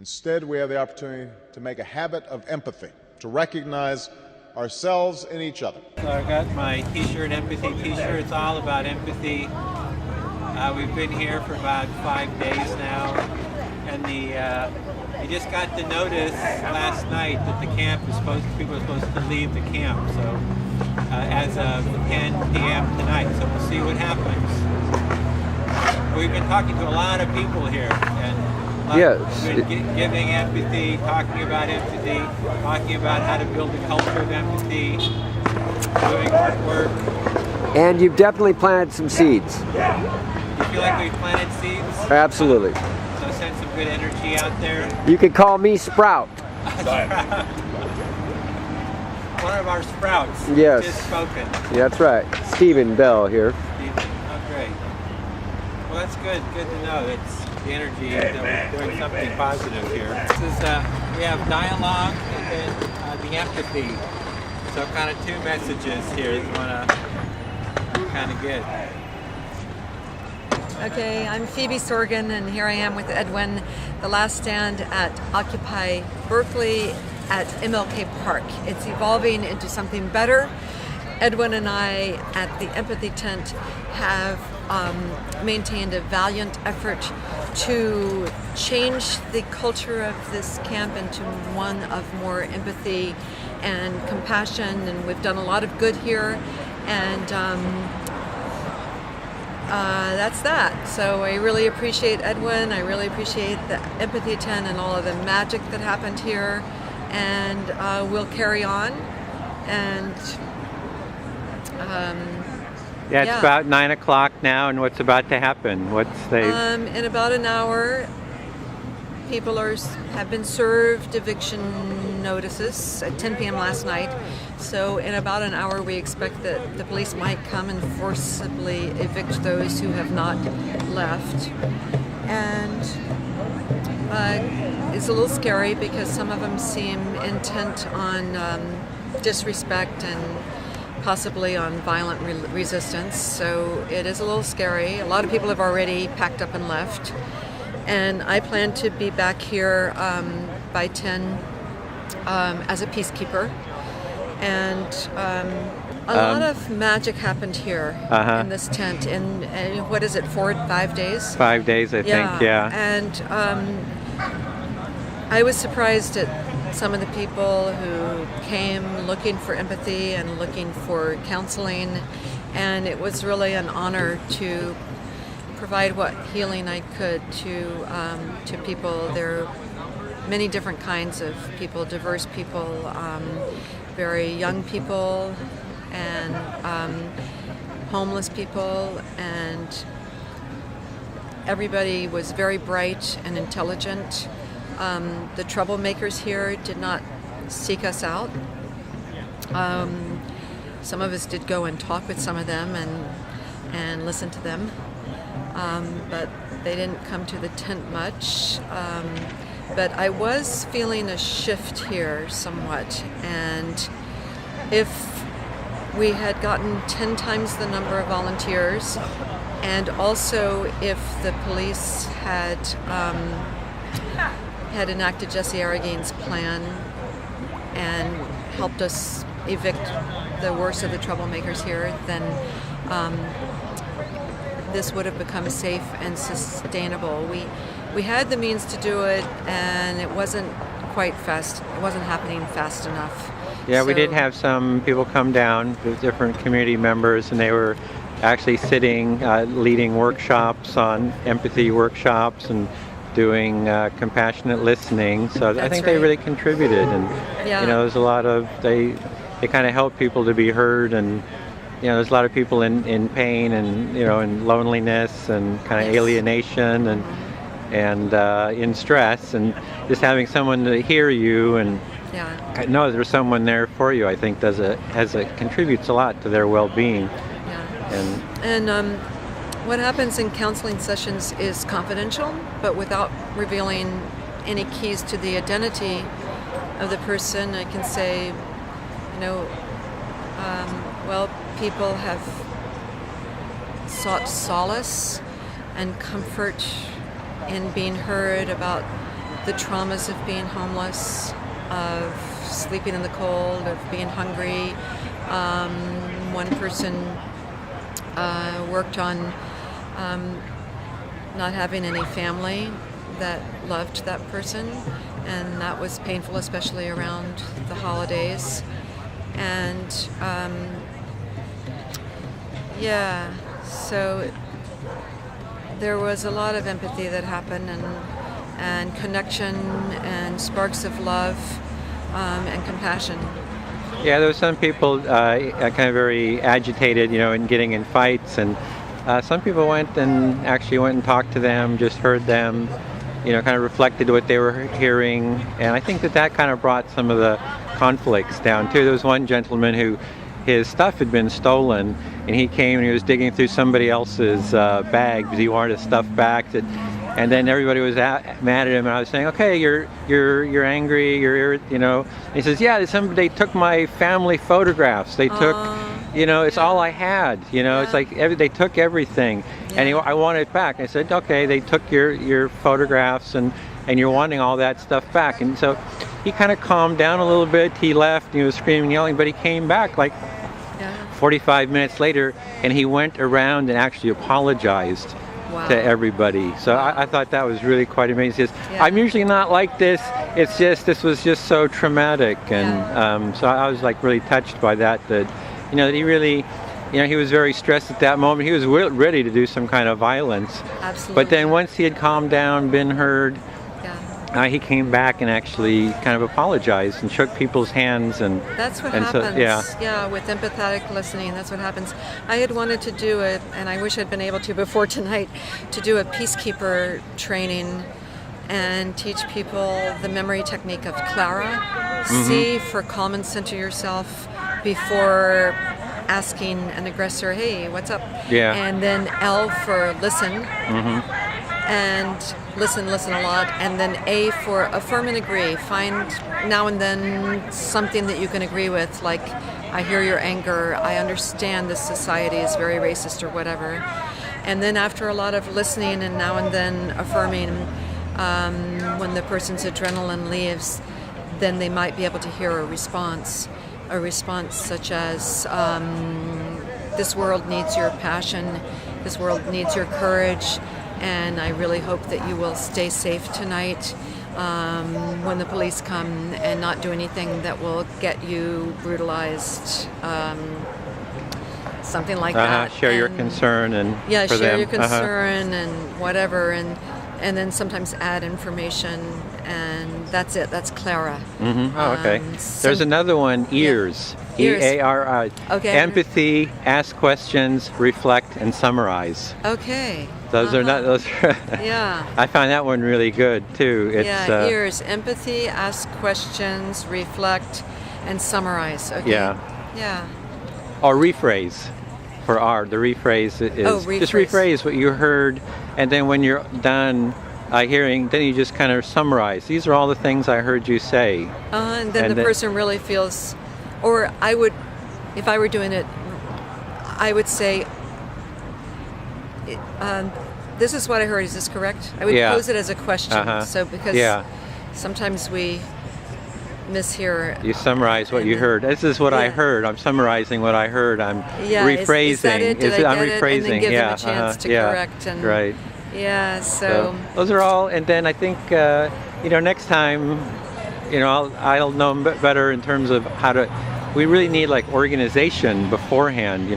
Instead, we have the opportunity to make a habit of empathy, to recognize ourselves in each other. So I got my t-shirt, empathy t-shirt. It's all about empathy. We've been here for about 5 days now, and we just got the notice last night that the camp is people are supposed to leave the camp. So as of 10 p.m. tonight. So we'll see what happens. We've been talking to a lot of people here, and we've been giving empathy, talking about empathy, talking about how to build a culture of empathy, doing artwork. And you've definitely planted some seeds. You feel like we've planted seeds? Absolutely. So send some good energy out there. You could call me Sprout. One of our sprouts. Yes. Just spoken. Yeah, that's right. Stephen Bell here. Oh, great. Well, that's good. Good to know. It's the energy that we're doing something positive here. This is we have dialogue and then the empathy. So kind of two messages here that we want to kind of get. Okay, I'm Phoebe Sorgan, and here I am with Edwin, the last stand at Occupy Berkeley at MLK Park. It's evolving into something better. Edwin and I at the Empathy Tent have maintained a valiant effort to change the culture of this camp into one of more empathy and compassion, and we've done a lot of good here, and that's that. So I really appreciate Edwin, I really appreciate the Empathy Tent and all of the magic that happened here, and we'll carry on. And it's about 9 o'clock now, and what's about to happen? In about an hour, people have been served eviction notices at 10 p.m. last night. So in about an hour, we expect that the police might come and forcibly evict those who have not left. And it's a little scary because some of them seem intent on disrespect and possibly on violent resistance. So it is a little scary. A lot of people have already packed up and left. And I plan to be back here by 10 as a peacekeeper. And a lot of magic happened here in this tent in, what is it, 5 days? 5 days, I think, yeah. And I was surprised at some of the people who came looking for empathy and looking for counseling. And it was really an honor to provide what healing I could to people. There are many different kinds of people, diverse people, very young people, and homeless people, and everybody was very bright and intelligent. The troublemakers here did not seek us out. Some of us did go and talk with some of them and listen to them. But they didn't come to the tent much. But I was feeling a shift here somewhat, and if we had gotten 10 times the number of volunteers, and also if the police had enacted Jesse Arregain's plan and helped us evict the worst of the troublemakers here, then this would have become safe and sustainable. We had the means to do it, and it wasn't quite fast. It wasn't happening fast enough. Yeah, so, we did have some people come down with different community members, and they were actually sitting, leading workshops on empathy workshops and doing compassionate listening. So I think they really contributed, and there's a lot of they kind of help people to be heard, and there's a lot of people in pain and in loneliness and kind of alienation and in stress, and just having someone to hear you and know there's someone there for you, I think contributes a lot to their well-being. And what happens in counseling sessions is confidential, but without revealing any keys to the identity of the person. I can say, people have sought solace and comfort in being heard about the traumas of being homeless, of sleeping in the cold, of being hungry. One person worked on not having any family that loved that person, and that was painful, especially around the holidays. And so there was a lot of empathy that happened, and connection and sparks of love and compassion. Yeah, there were some people kind of very agitated, and getting in fights, and some people went and talked to them, just heard them, kind of reflected what they were hearing, and I think that kind of brought some of the conflicts down too. There was one gentleman who his stuff had been stolen, and he came and he was digging through somebody else's bag because he wanted his stuff back. And then everybody was mad at him, and I was saying, okay, you're angry, And he says, yeah, they took my family photographs. They took, it's all I had. It's like they took everything, and I want it back. I said, okay, they took your photographs, and you're wanting all that stuff back. And so he kind of calmed down a little bit. He left, and he was screaming, yelling, but he came back like 45 minutes later, and he went around and actually apologized to everybody. So I thought that was really quite amazing. I'm usually not like this. It's just, this was just so traumatic. And so I was like really touched by that he really, he was very stressed at that moment. He was ready to do some kind of violence. Absolutely. But then once he had calmed down, been heard, he came back and actually kind of apologized and shook people's hands. And that's what and happens. So, with empathetic listening, that's what happens. I had wanted to do it, and I wish I'd been able to before tonight, to do a peacekeeper training and teach people the memory technique of Clara. C for calm and center yourself before asking an aggressor, hey, what's up? And then L for listen. And listen a lot, and then A for affirm and agree. Find now and then something that you can agree with, like, I hear your anger, I understand this society is very racist or whatever. And then after a lot of listening and now and then affirming, when the person's adrenaline leaves, then they might be able to hear a response such as, this world needs your passion, this world needs your courage, and I really hope that you will stay safe tonight when the police come, and not do anything that will get you brutalized. Something like that. Share your concern and for share them. your concern and whatever, and then sometimes add information, and that's it. That's Clara. Okay. There's another one, ears. EARI. Okay. Empathy, ask questions, reflect, and summarize. Okay. Those are not those. I find that one really good too. It's, ears, empathy, ask questions, reflect, and summarize. Okay. Yeah. Or rephrase. For R, the rephrase is just rephrase what you heard, and then when you're done hearing, then you just kind of summarize. These are all the things I heard you say. And then the person really feels, or I would, if I were doing it, I would say, this is what I heard, is this correct? I would pose it as a question. So because sometimes we mishear. You summarize what you heard. This is what I heard. I'm summarizing what I heard. I'm rephrasing. Is that it? I'm rephrasing. And then give them a chance to correct. And, right. Yeah. So those are all. And then I think next time, I'll know better in terms of how to. We really need like organization beforehand.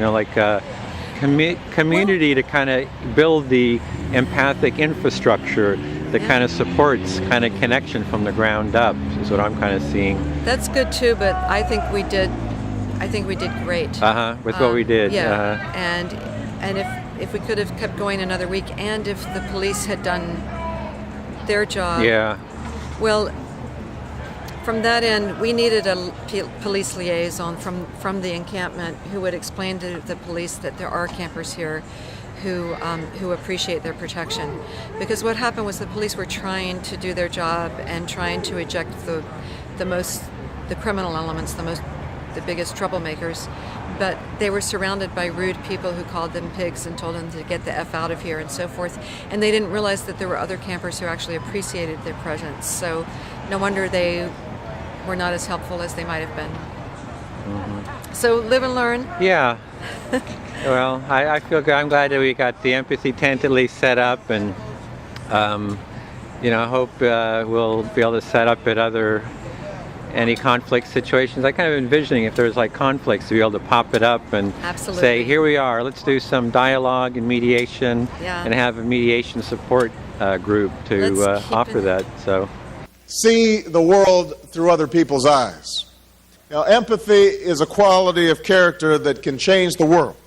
Community to kind of build the empathic infrastructure that kind of supports kind of connection from the ground up is what I'm kind of seeing. That's good too, but I think we did great. With what we did. And if we could have kept going another week, and if the police had done their job. Well, from that end, we needed a police liaison from the encampment who would explain to the police that there are campers here who appreciate their protection. Because what happened was the police were trying to do their job and trying to eject the criminal elements, the the biggest troublemakers, but they were surrounded by rude people who called them pigs and told them to get the F out of here and so forth. And they didn't realize that there were other campers who actually appreciated their presence. So no wonder they were not as helpful as they might have been. So live and learn. Yeah. Well, I feel good. I'm glad that we got the empathy tent at least set up, and I hope we'll be able to set up at any conflict situations. I kind of envisioning if there's like conflicts to be able to pop it up and Absolutely. say, here we are, let's do some dialogue and mediation, and have a mediation support group to offer that. So, see the world through other people's eyes. Now, empathy is a quality of character that can change the world.